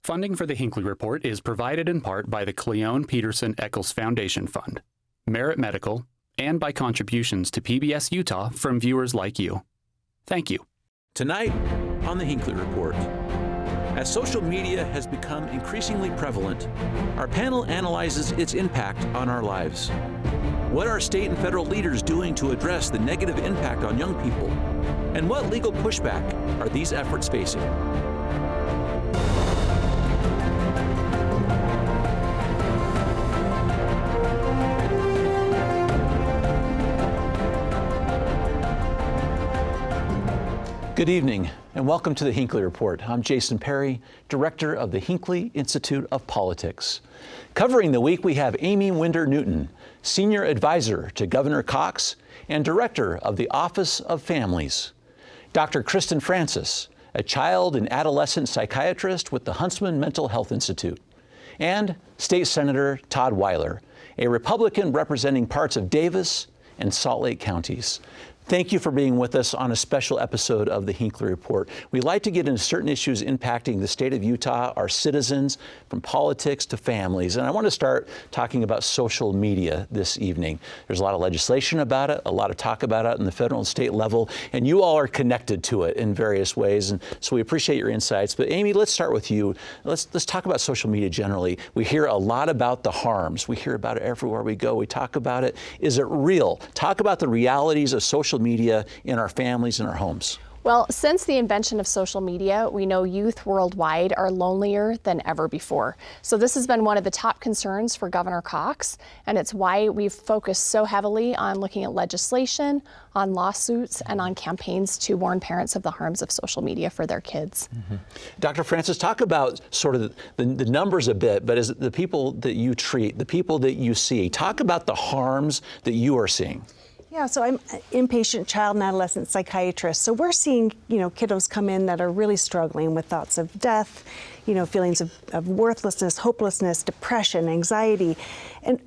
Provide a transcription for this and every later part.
Funding for the Hinckley Report is provided in part by the Cleone Peterson Eccles Foundation Fund, Merit Medical, and by contributions to PBS Utah from viewers like you. Thank you. Tonight on the Hinckley Report. As social media has become increasingly prevalent, our panel analyzes its impact on our lives. What are state and federal leaders doing to address the negative impact on young people? And what legal pushback are these efforts facing? Good evening, and welcome to the Hinckley Report. I'm Jason Perry, director of the Hinckley Institute of Politics. Covering the week, we have Amy Winder Newton, senior advisor to Governor Cox and director of the Office of Families. Dr. Kristen Francis, a child and adolescent psychiatrist with the Huntsman Mental Health Institute. And State Senator Todd Weiler, a Republican representing parts of Davis and Salt Lake counties. Thank you for being with us on a special episode of the Hinckley Report. We like to get into certain issues impacting the state of Utah, our citizens, from politics to families. And I want to start talking about social media this evening. There's a lot of legislation about it, a lot of talk about it on the federal and state level, and you all are connected to it in various ways. And so we appreciate your insights. But Amy, let's start with you. Let's talk about social media generally. We hear a lot about the harms. We hear about it everywhere we go. We talk about it. Is it real? Talk about the realities of social media in our families and our homes. Well, since the invention of social media, we know youth worldwide are lonelier than ever before. So this has been one of the top concerns for Governor Cox, and it's why we've focused so heavily on looking at legislation, on lawsuits, and on campaigns to warn parents of the harms of social media for their kids. Mm-hmm. Dr. Francis, talk about sort of the numbers a bit, but as the people that you treat, the people that you see, talk about the harms that you are seeing. Yeah, so I'm an inpatient child and adolescent psychiatrist. So we're seeing, kiddos come in that are really struggling with thoughts of death, feelings of worthlessness, hopelessness, depression, anxiety. And,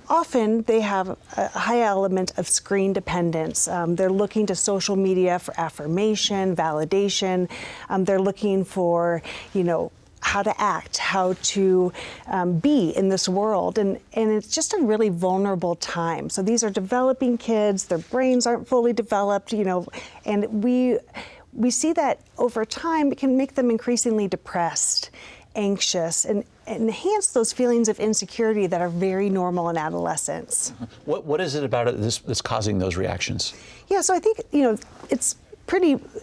often they have a high element of screen dependence. They're looking to social media for affirmation, validation. They're looking for, how to act, how to be in this world. And it's just a really vulnerable time. So these are developing kids, their brains aren't fully developed, and we see that over time it can make them increasingly depressed, anxious, and enhance those feelings of insecurity that are very normal in adolescence. What is it about it that's causing those reactions? Yeah, so I think,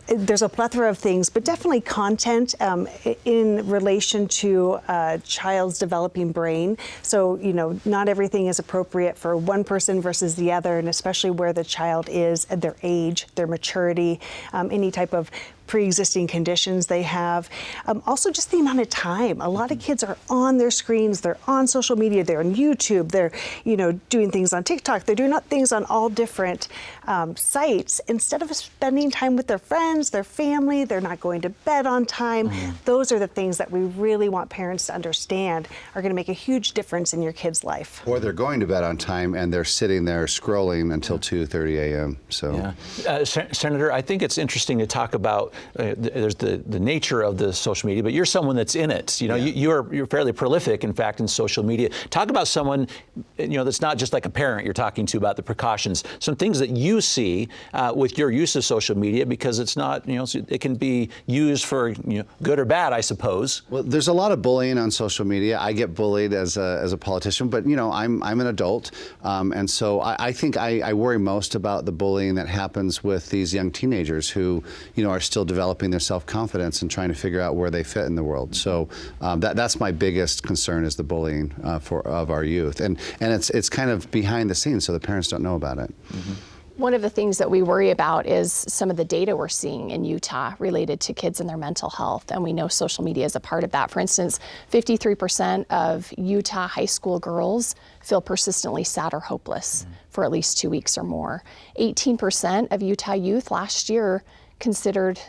there's a plethora of things, but definitely content in relation to a child's developing brain. So, not everything is appropriate for one person versus the other, and especially where the child is at their age, their maturity, any type of pre-existing conditions they have. Also just the amount of time. A lot of kids are on their screens, they're on social media, they're on YouTube, they're doing things on TikTok, they're doing things on all different sites. Instead of spending time with their friends, their family, they're not going to bed on time. Those are the things that we really want parents to understand are going to make a huge difference in your kid's life. Or they're going to bed on time and they're sitting there scrolling until 2:30 a.m. So, Senator, I think it's interesting to talk about there's the nature of the social media, but you're someone that's in it. You're fairly prolific, in fact, in social media. Talk about someone, that's not just like a parent you're talking to about the precautions. Some things that you see with your use of social media, because it's not, it can be used for good or bad, I suppose. Well, there's a lot of bullying on social media. I get bullied as a politician, but I'm an adult, and so I think I worry most about the bullying that happens with these young teenagers who are still developing their self-confidence and trying to figure out where they fit in the world. So that's my biggest concern, is the bullying of our youth, and it's kind of behind the scenes, so the parents don't know about it. Mm-hmm. One of the things that we worry about is some of the data we're seeing in Utah related to kids and their mental health, and we know social media is a part of that. For instance, 53% of Utah high school girls feel persistently sad or hopeless for at least 2 weeks or more. 18% of Utah youth last year considered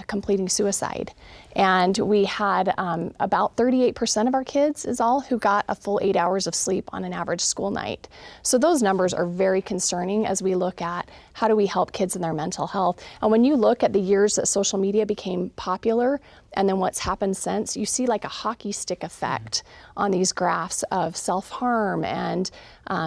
completing suicide. And we had about 38% of our kids is all who got a full 8 hours of sleep on an average school night. So those numbers are very concerning as we look at how do we help kids in their mental health. And when you look at the years that social media became popular and then what's happened since, you see like a hockey stick effect on these graphs of self-harm and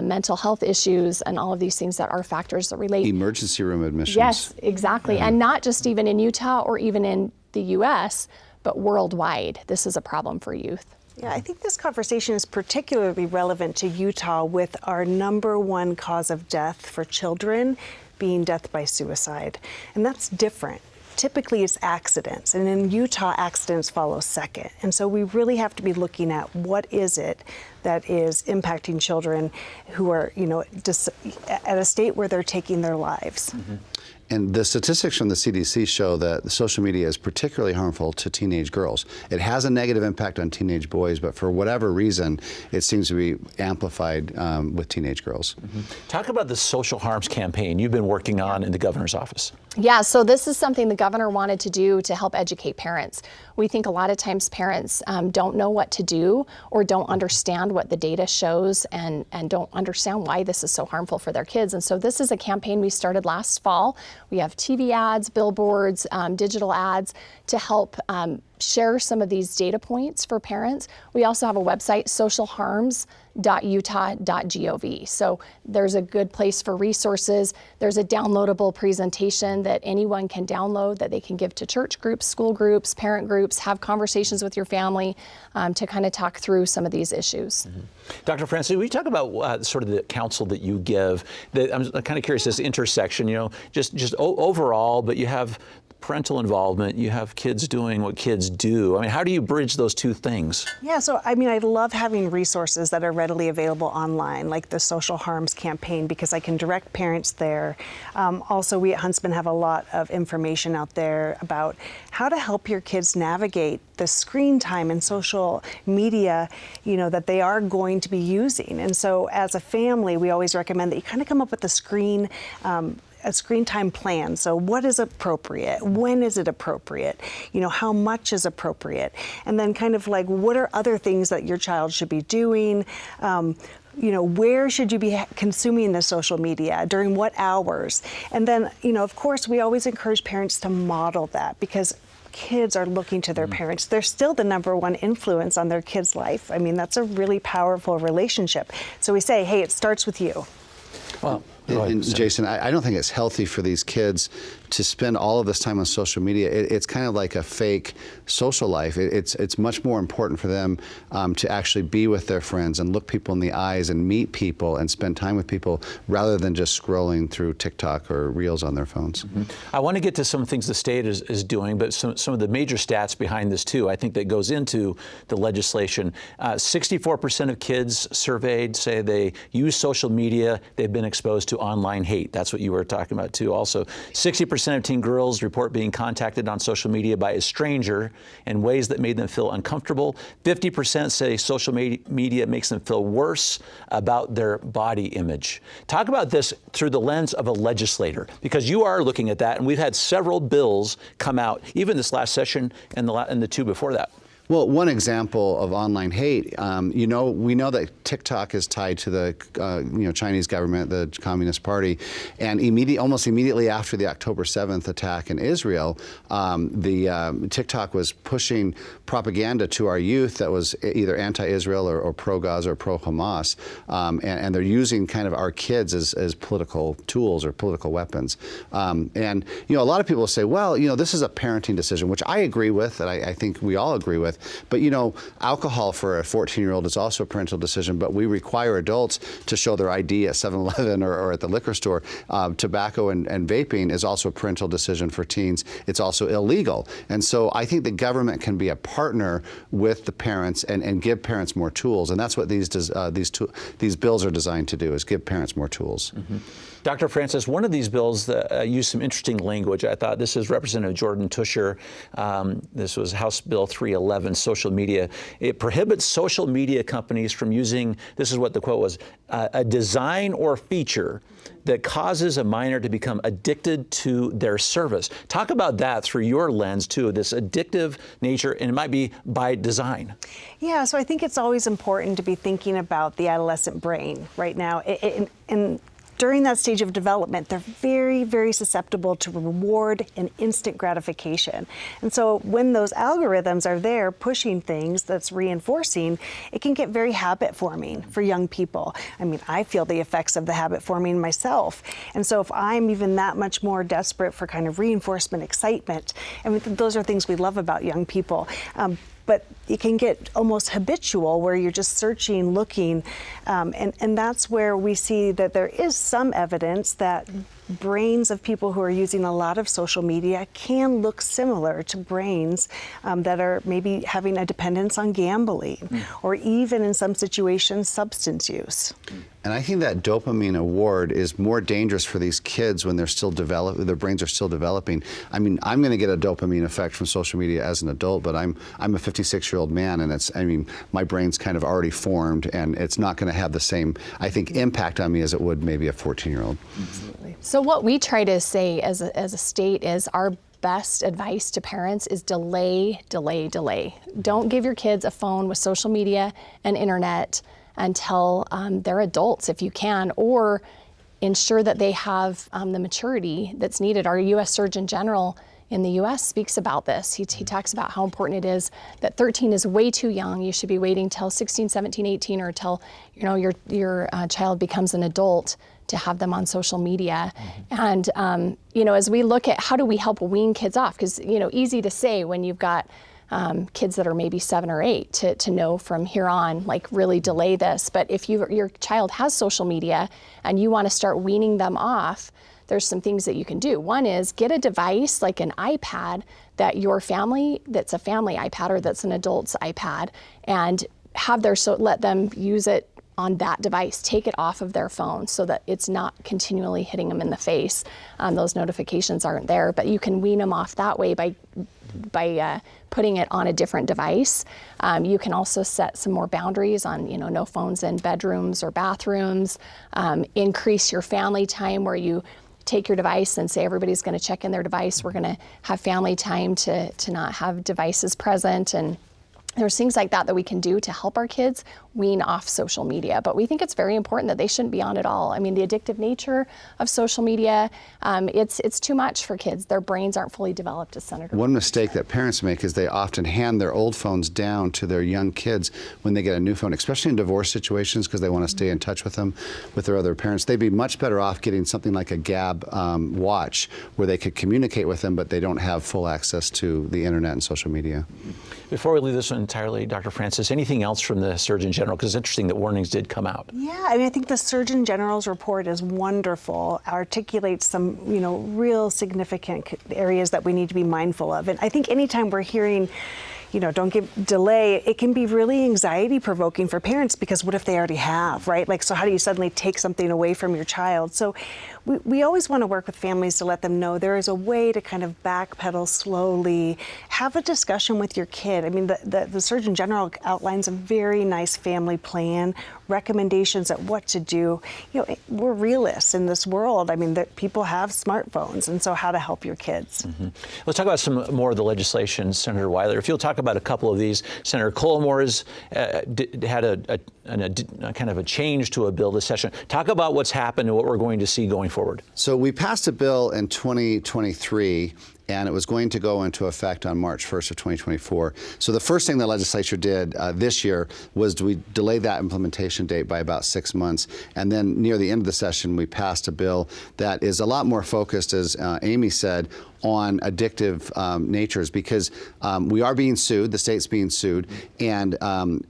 mental health issues and all of these things that are factors that relate. Emergency room admissions. Yes, exactly. And not just even in Utah or even in the US, but worldwide. This is a problem for youth. Yeah, I think this conversation is particularly relevant to Utah with our #1 cause of death for children being death by suicide. And that's different. Typically it's accidents, and in Utah, accidents follow second. And so we really have to be looking at what is it that is impacting children who are, just at a state where they're taking their lives. Mm-hmm. And the statistics from the CDC show that social media is particularly harmful to teenage girls. It has a negative impact on teenage boys, but for whatever reason, it seems to be amplified with teenage girls. Mm-hmm. Talk about the social harms campaign you've been working on in the governor's office. Yeah, so this is something the governor wanted to do to help educate parents. We think a lot of times parents don't know what to do or don't understand what the data shows and don't understand why this is so harmful for their kids. And so this is a campaign we started last fall. We have TV ads, billboards, digital ads to help share some of these data points for parents. We also have a website, socialharms.utah.gov. So there's a good place for resources. There's a downloadable presentation that anyone can download that they can give to church groups, school groups, parent groups, have conversations with your family to kind of talk through some of these issues. Mm-hmm. Dr. Francis, will you talk about sort of the counsel that you give? I'm kind of curious, this intersection, just overall, but you have parental involvement, you have kids doing what kids do. I mean, how do you bridge those two things? Yeah, so I love having resources that are readily available online, like the Social Harms campaign, because I can direct parents there. Also, we at Huntsman have a lot of information out there about how to help your kids navigate the screen time and social media, that they are going to be using. And so as a family, we always recommend that you kind of come up with a screen time plan. So what is appropriate? When is it appropriate? How much is appropriate? And then kind of like, what are other things that your child should be doing? Where should you be consuming the social media? During what hours? And then, of course, we always encourage parents to model that because kids are looking to their parents. They're still the #1 influence on their kid's life. That's a really powerful relationship. So we say, hey, it starts with you. Well, and Jason, I don't think it's healthy for these kids to spend all of this time on social media. It's kind of like a fake social life. It's much more important for them to actually be with their friends and look people in the eyes and meet people and spend time with people rather than just scrolling through TikTok or Reels on their phones. Mm-hmm. I want to get to some things the state is doing, but some of the major stats behind this too, I think that goes into the legislation. 64% of kids surveyed say they use social media, they've been exposed to online hate. That's what you were talking about too. Also, 60% of teen girls report being contacted on social media by a stranger in ways that made them feel uncomfortable. 50% say social media makes them feel worse about their body image. Talk about this through the lens of a legislator, because you are looking at that, and we've had several bills come out, even this last session and the two before that. Well, one example of online hate, we know that TikTok is tied to the Chinese government, the Communist Party, and almost immediately after the October 7th attack in Israel, TikTok was pushing propaganda to our youth that was either anti-Israel or pro-Gaza or pro-Hamas, and they're using kind of our kids as political tools or political weapons. And a lot of people say, well, this is a parenting decision, which I agree with, and I think we all agree with. But alcohol for a 14-year-old is also a parental decision, but we require adults to show their ID at 7-Eleven or at the liquor store. Tobacco and vaping is also a parental decision for teens. It's also illegal. And so I think the government can be a partner with the parents and give parents more tools. And that's what these bills are designed to do, is give parents more tools. Mm-hmm. Dr. Francis, one of these bills used some interesting language. I thought this is Representative Jordan Tusher. This was House Bill 311, social media. It prohibits social media companies from using, this is what the quote was, a design or feature that causes a minor to become addicted to their service. Talk about that through your lens, too, this addictive nature, and it might be by design. Yeah, so I think it's always important to be thinking about the adolescent brain right now. And during that stage of development, they're very, very susceptible to reward and instant gratification. And so when those algorithms are there pushing things that's reinforcing, it can get very habit forming for young people. I mean, I feel the effects of the habit forming myself. And so if I'm even that much more desperate for kind of reinforcement, excitement, I mean, those are things we love about young people. But it can get almost habitual where you're just searching, looking, and that's where we see that there is some evidence that brains of people who are using a lot of social media can look similar to brains that are maybe having a dependence on gambling or even in some situations substance use. And I think that dopamine award is more dangerous for these kids when they're still developing, their brains are still developing. I mean, I'm going to get a dopamine effect from social media as an adult, but I'm a 56-year-old man, and my brain's kind of already formed, and it's not going to have the same, I think, impact on me as it would maybe a 14-year-old. Absolutely. So what we try to say as a state is our best advice to parents is delay, delay, delay. Don't give your kids a phone with social media and internet until they're adults if you can, or ensure that they have the maturity that's needed. Our U.S. Surgeon General in the U.S. speaks about this. He talks about how important it is that 13 is way too young. You should be waiting till 16, 17, 18, or till your child becomes an adult to have them on social media. And as we look at how do we help wean kids off, because easy to say when you've got kids that are maybe 7 or 8 to know from here on, like really delay this. But if your child has social media and you want to start weaning them off, there's some things that you can do. One is get a device like an iPad that's a family iPad or that's an adult's iPad, and let them use it on that device. Take it off of their phone so that it's not continually hitting them in the face. Those notifications aren't there, but you can wean them off that way by putting it on a different device. You can also set some more boundaries on, no phones in bedrooms or bathrooms. Increase your family time where you take your device and say everybody's going to check in their device. We're going to have family time to not have devices present. And there's things like that we can do to help our kids wean off social media. But we think it's very important that they shouldn't be on it all. I mean, the addictive nature of social media, it's too much for kids. Their brains aren't fully developed, as Senator. One mistake that parents make is they often hand their old phones down to their young kids when they get a new phone, especially in divorce situations, because they want to stay in touch with them, with their other parents. They'd be much better off getting something like a Gab watch where they could communicate with them, but they don't have full access to the internet and social media. Before we leave this one entirely, Dr. Francis, anything else from the Surgeon General? Because it's interesting that warnings did come out. Yeah, I think the Surgeon General's report is wonderful, articulates some, real significant areas that we need to be mindful of. And I think anytime we're hearing, don't delay, it can be really anxiety provoking for parents, because what if they already have, right? So how do you suddenly take something away from your child? So we always want to work with families to let them know there is a way to kind of backpedal slowly, have a discussion with your kid. I mean, the Surgeon General outlines a very nice family plan, recommendations at what to do. We're realists in this world. I mean, that people have smartphones, and so how to help your kids. Let's talk about some more of the legislation, Senator Wyler. If you'll talk about a couple of these. Senator Colomore had a kind of a change to a bill this session. Talk about what's happened and what we're going to see going forward. So we passed a bill in 2023, and it was going to go into effect on March 1st of 2024. So the first thing the legislature did this year was we delayed that implementation date by about 6 months. And then near the end of the session, we passed a bill that is a lot more focused, as Amy said, on addictive natures, because we are being sued, the state's being sued, and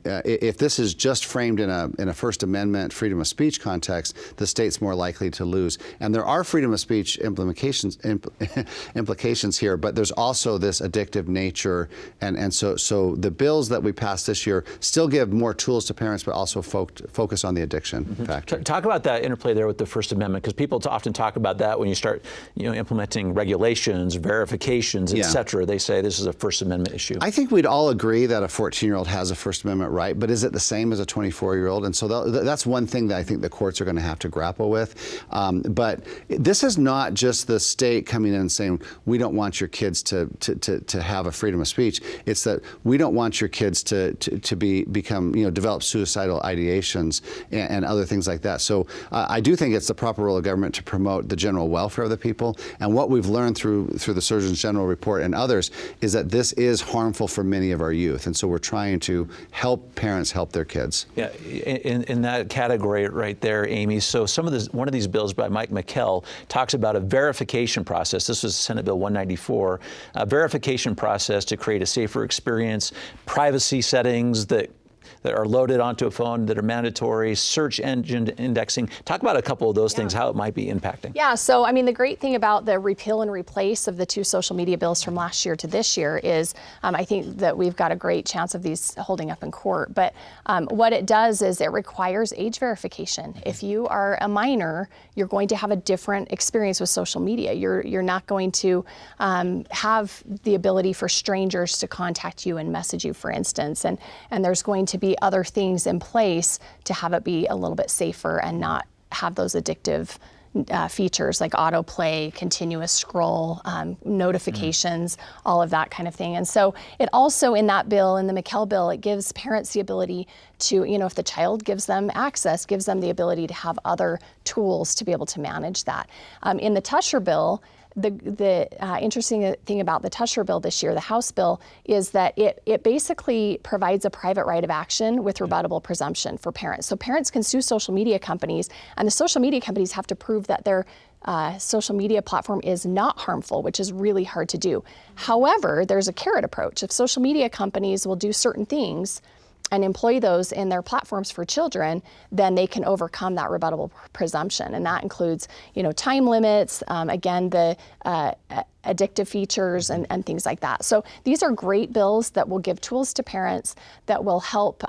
if this is just framed in a First Amendment freedom of speech context, the state's more likely to lose. And there are freedom of speech implications here, but there's also this addictive nature, and so the bills that we passed this year still give more tools to parents, but also focus on the addiction factor. Talk about that interplay there with the First Amendment, because people often talk about that when you start, implementing regulations, verifications, et cetera. They say this is a First Amendment issue. I think we'd all agree that a 14-year-old has a First Amendment right, but is it the same as a 24-year-old? And so that's one thing that I think the courts are going to have to grapple with. But this is not just the state coming in and saying, we don't want your kids to have a freedom of speech. It's that we don't want your kids to become, develop suicidal ideations and other things like that. So I do think it's the proper role of government to promote the general welfare of the people. And what we've learned through the Surgeon General report and others is that this is harmful for many of our youth. And so we're trying to help parents help their kids. Yeah, in that category right there, Amy, so one of these bills by Mike McKell talks about a verification process. This was Senate Bill 194, a verification process to create a safer experience, privacy settings that are loaded onto a phone that are mandatory, search engine indexing. Talk about a couple of those things, how it might be impacting. Yeah, so the great thing about the repeal and replace of the two social media bills from last year to this year is I think that we've got a great chance of these holding up in court. But what it does is it requires age verification. If you are a minor, you're going to have a different experience with social media. You're not going to have the ability for strangers to contact you and message you, for instance. And there's going to be other things in place to have it be a little bit safer and not have those addictive features like autoplay, continuous scroll, notifications, all of that kind of thing. And so it also, in that bill, in the McKell bill, it gives parents the ability to, if the child gives them access, gives them the ability to have other tools to be able to manage that. In the Tusher bill, the interesting thing about the Tusher bill this year, the House bill, is that it basically provides a private right of action with rebuttable presumption for parents. So parents can sue social media companies, and the social media companies have to prove that their social media platform is not harmful, which is really hard to do. However, there's a carrot approach. If social media companies will do certain things and employ those in their platforms for children, then they can overcome that rebuttable presumption. And that includes, time limits, again, the addictive features and things like that. So these are great bills that will give tools to parents that will help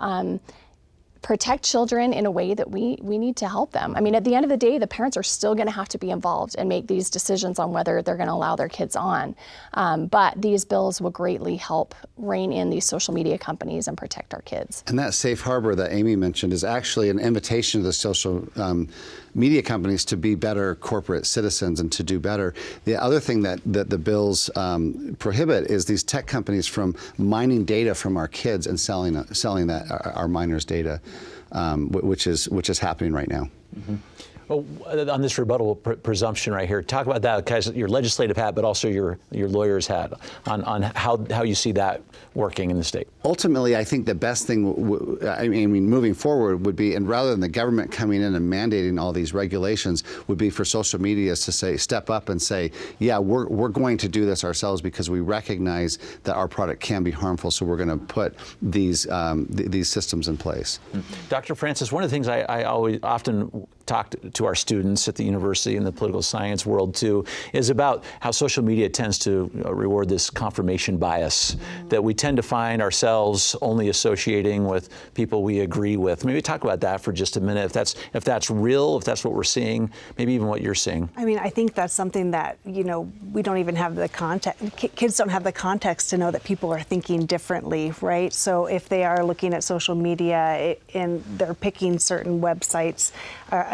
protect children in a way that we need to help them. At the end of the day, the parents are still going to have to be involved and make these decisions on whether they're going to allow their kids on. But these bills will greatly help rein in these social media companies and protect our kids. And that safe harbor that Amy mentioned is actually an invitation to the social media companies to be better corporate citizens and to do better. The other thing that the bills prohibit is these tech companies from mining data from our kids and selling that our minors' data, which is happening right now. Mm-hmm. Well, on this rebuttable presumption right here, talk about that, guys, your legislative hat, but also your lawyer's hat, on how you see that working in the state. Ultimately, I think the best thing, moving forward would be, and rather than the government coming in and mandating all these regulations, would be for social media to step up and say, yeah, we're going to do this ourselves because we recognize that our product can be harmful, so we're going to put these systems in place. Mm-hmm. Dr. Francis, one of the things I often talk to our students at the university and the political science world too, is about how social media tends to reward this confirmation bias, that we tend to find ourselves only associating with people we agree with. Maybe talk about that for just a minute, if that's real, if that's what we're seeing, maybe even what you're seeing. I think that's something that, we don't even have the context, kids don't have the context to know that people are thinking differently, right? So if they are looking at social media and they're picking certain websites,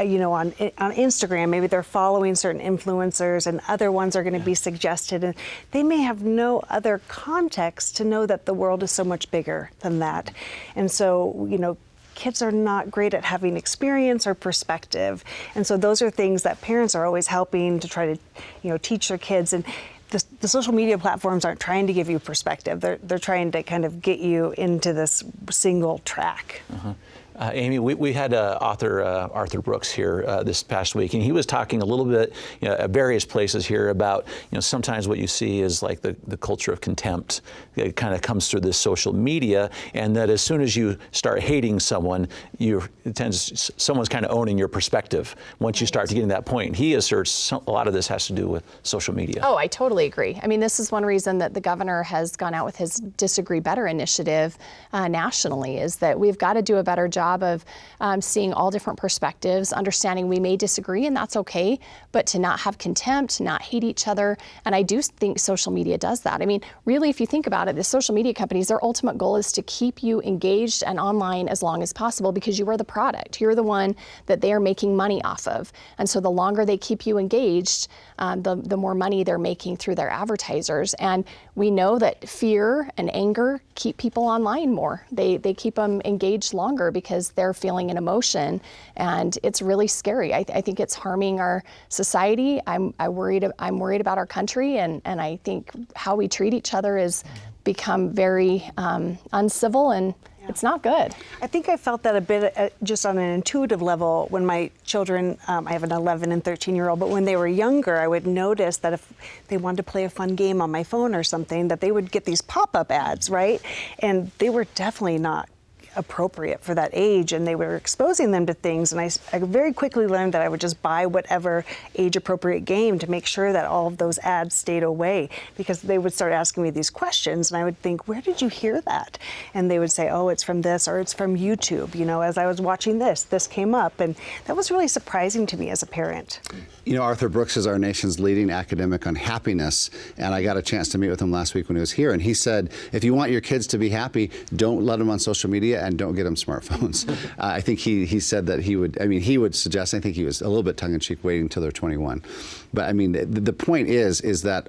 on Instagram, maybe they're following certain influencers and other ones are going to be suggested, and they may have no other context to know that the world is so much bigger than that. And so, kids are not great at having experience or perspective. And so those are things that parents are always helping to try to, teach their kids. And the social media platforms aren't trying to give you perspective. They're trying to kind of get you into this single track. Uh-huh. Amy, we had author Arthur Brooks here this past week, and he was talking a little bit at various places here about sometimes what you see is like the culture of contempt. It kind of comes through this social media, and that as soon as you start hating someone, someone's kind of owning your perspective once you start to get to that point. He asserts a lot of this has to do with social media. Oh, I totally agree. I mean, this is one reason that the governor has gone out with his Disagree Better initiative nationally, is that we've got to do a better job of seeing all different perspectives, understanding we may disagree, and that's okay, but to not have contempt, not hate each other. And I do think social media does that. I mean, really, if you think about it, the social media companies, their ultimate goal is to keep you engaged and online as long as possible, because you are the product. You're the one that they are making money off of. And so the longer they keep you engaged, the more money they're making through their advertisers. And we know that fear and anger keep people online more. They keep them engaged longer because they're feeling an emotion, and it's really scary. I think it's harming our society. I'm worried about our country, and I think how we treat each other has become very uncivil, and it's not good. I think I felt that a bit just on an intuitive level when my children, I have an 11 and 13-year-old, but when they were younger, I would notice that if they wanted to play a fun game on my phone or something, that they would get these pop-up ads, right? And they were definitely not appropriate for that age, and they were exposing them to things, and I very quickly learned that I would just buy whatever age-appropriate game to make sure that all of those ads stayed away, because they would start asking me these questions, and I would think, where did you hear that? And they would say, oh, it's from this, or it's from YouTube. As I was watching this came up, and that was really surprising to me as a parent. Arthur Brooks is our nation's leading academic on happiness, and I got a chance to meet with him last week when he was here, and he said, if you want your kids to be happy, don't let them on social media and don't get them smartphones. I think he said that he would suggest, I think he was a little bit tongue-in-cheek, waiting until they're 21. But I mean, the point is that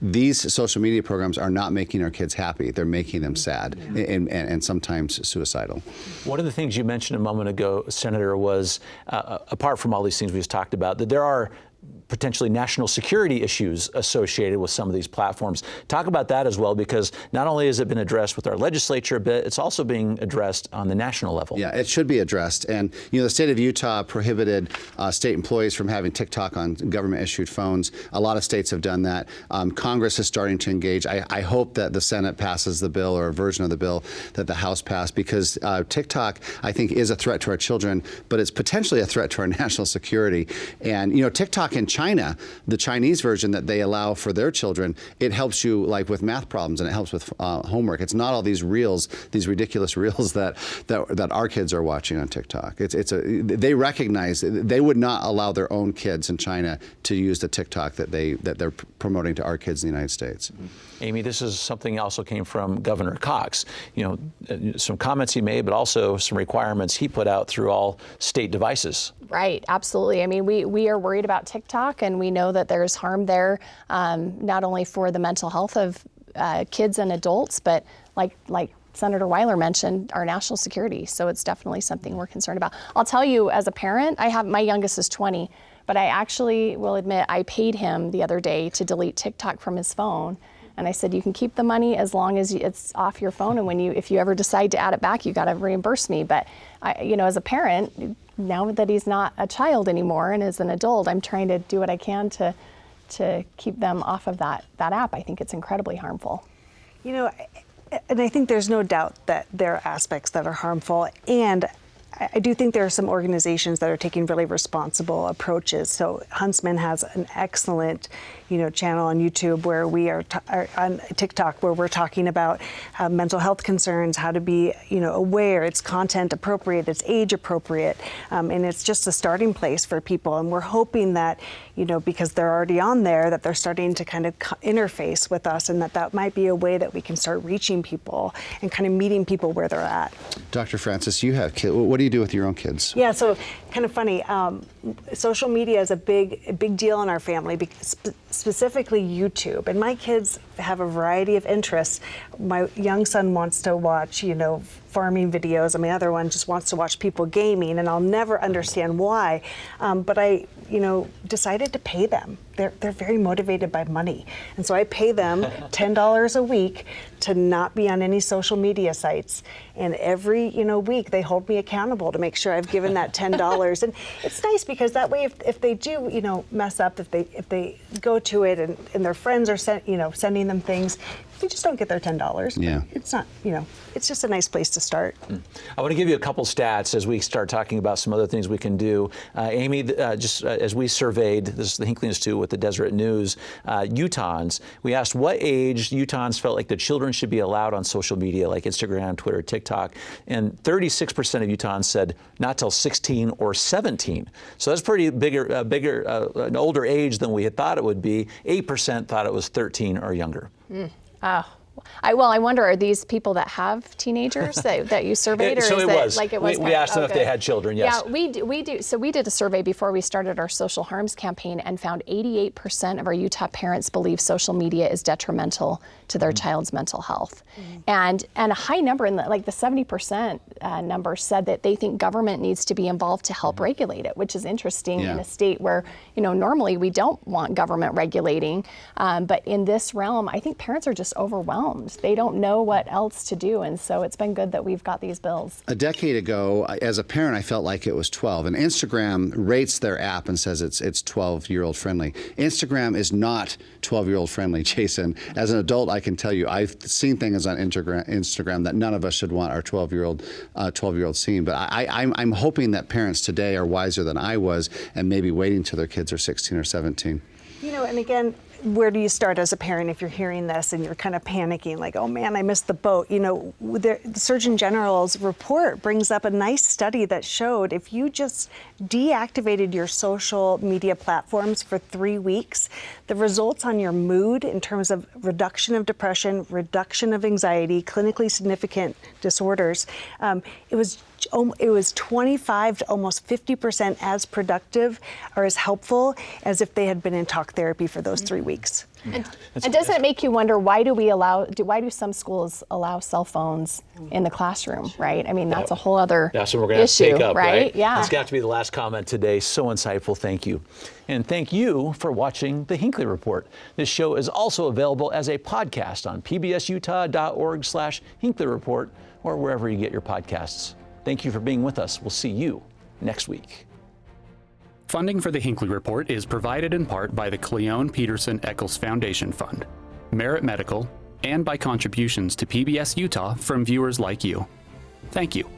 these social media programs are not making our kids happy. They're making them sad and sometimes suicidal. One of the things you mentioned a moment ago, Senator, was apart from all these things we just talked about, that there are potentially national security issues associated with some of these platforms. Talk about that as well, because not only has it been addressed with our legislature a bit, it's also being addressed on the national level. Yeah, it should be addressed. And the state of Utah prohibited state employees from having TikTok on government-issued phones. A lot of states have done that. Congress is starting to engage. I hope that the Senate passes the bill, or a version of the bill that the House passed, because TikTok, I think, is a threat to our children, but it's potentially a threat to our national security. And TikTok in China, the Chinese version that they allow for their children, it helps you like with math problems, and it helps with homework. It's not all these reels, these ridiculous reels that our kids are watching on TikTok. They recognize they would not allow their own kids in China to use the TikTok that they're promoting to our kids in the United States. Amy, this is something also came from Governor Cox. Some comments he made, but also some requirements he put out through all state devices. Right, absolutely. I mean, we are worried about TikTok, and we know that there's harm there, not only for the mental health of kids and adults, but like Senator Weiler mentioned, our national security. So it's definitely something we're concerned about. I'll tell you, as a parent, my youngest is 20, but I actually will admit I paid him the other day to delete TikTok from his phone. And I said, you can keep the money as long as it's off your phone, and if you ever decide to add it back, you got to reimburse me. But as a parent, now that he's not a child anymore and is an adult, I'm trying to do what I can to keep them off of that app. I think it's incredibly harmful. And I think there's no doubt that there are aspects that are harmful, and I do think there are some organizations that are taking really responsible approaches. So Huntsman has an excellent, channel on YouTube where we are on TikTok, where we're talking about mental health concerns, how to be, aware. It's content appropriate, it's age appropriate, and it's just a starting place for people. And we're hoping that, because they're already on there, that they're starting to kind of interface with us, and that might be a way that we can start reaching people and kind of meeting people where they're at. Dr. Francis, you have kids. What do you do with your own kids? Yeah, so kind of funny. Social media is a big deal in our family, specifically YouTube. And my kids have a variety of interests. My young son wants to watch, farming videos, and my other one just wants to watch people gaming, and I'll never understand why. But I decided to pay them. They're very motivated by money. And so I pay them $10 a week to not be on any social media sites. And every, week they hold me accountable to make sure I've given that $10. And it's nice because that way if they do, mess up, if they go to it and their friends are sending them things, they just don't get their $10. Yeah. It's not, it's just a nice place to start. I want to give you a couple stats as we start talking about some other things we can do. Amy, just as we surveyed, this is the Hinckley Institute with the Deseret News, Utahns, we asked what age Utahns felt like the children should be allowed on social media like Instagram, Twitter, TikTok, and 36% of Utahns said not till 16 or 17. So that's pretty an older age than we had thought it would be. 8% thought it was 13 or younger. I wonder, are these people that have teenagers that you surveyed, or so is it it was. like it was? We asked them if they had children. Yes. Yeah, we do. So we did a survey before we started our social harms campaign and found 88% of our Utah parents believe social media is detrimental to their child's mental health, and a high number in the 70% number said that they think government needs to be involved to help regulate it, which is interesting in a state where normally we don't want government regulating, but in this realm, I think parents are just overwhelmed. They don't know what else to do, and so it's been good that we've got these bills. A decade ago, as a parent, I felt like it was 12, and Instagram rates their app and says it's 12-year-old friendly. Instagram is not 12-year-old friendly, Jason. As an adult, I can tell you, I've seen things on Instagram that none of us should want our 12-year-old seeing. But I'm hoping that parents today are wiser than I was, and maybe waiting till their kids are 16 or 17. And again, where do you start as a parent if you're hearing this and you're kind of panicking, like, oh man, I missed the boat? The Surgeon General's report brings up a nice study that showed if you just deactivated your social media platforms for 3 weeks, the results on your mood in terms of reduction of depression, reduction of anxiety, clinically significant disorders, it was 25 to almost 50% as productive or as helpful as if they had been in talk therapy for those 3 weeks. And doesn't it make you wonder, why do some schools allow cell phones in the classroom, right? I mean, that's a whole other That's what we're going to have to take up, right? Yeah. That's got to be the last comment today. So insightful. Thank you. And thank you for watching the Hinckley Report. This show is also available as a podcast on pbsutah.org/Hinckley Report or wherever you get your podcasts. Thank you for being with us. We'll see you next week. Funding for the Hinckley Report is provided in part by the Cleone Peterson Eccles Foundation Fund, Merit Medical, and by contributions to PBS Utah from viewers like you. Thank you.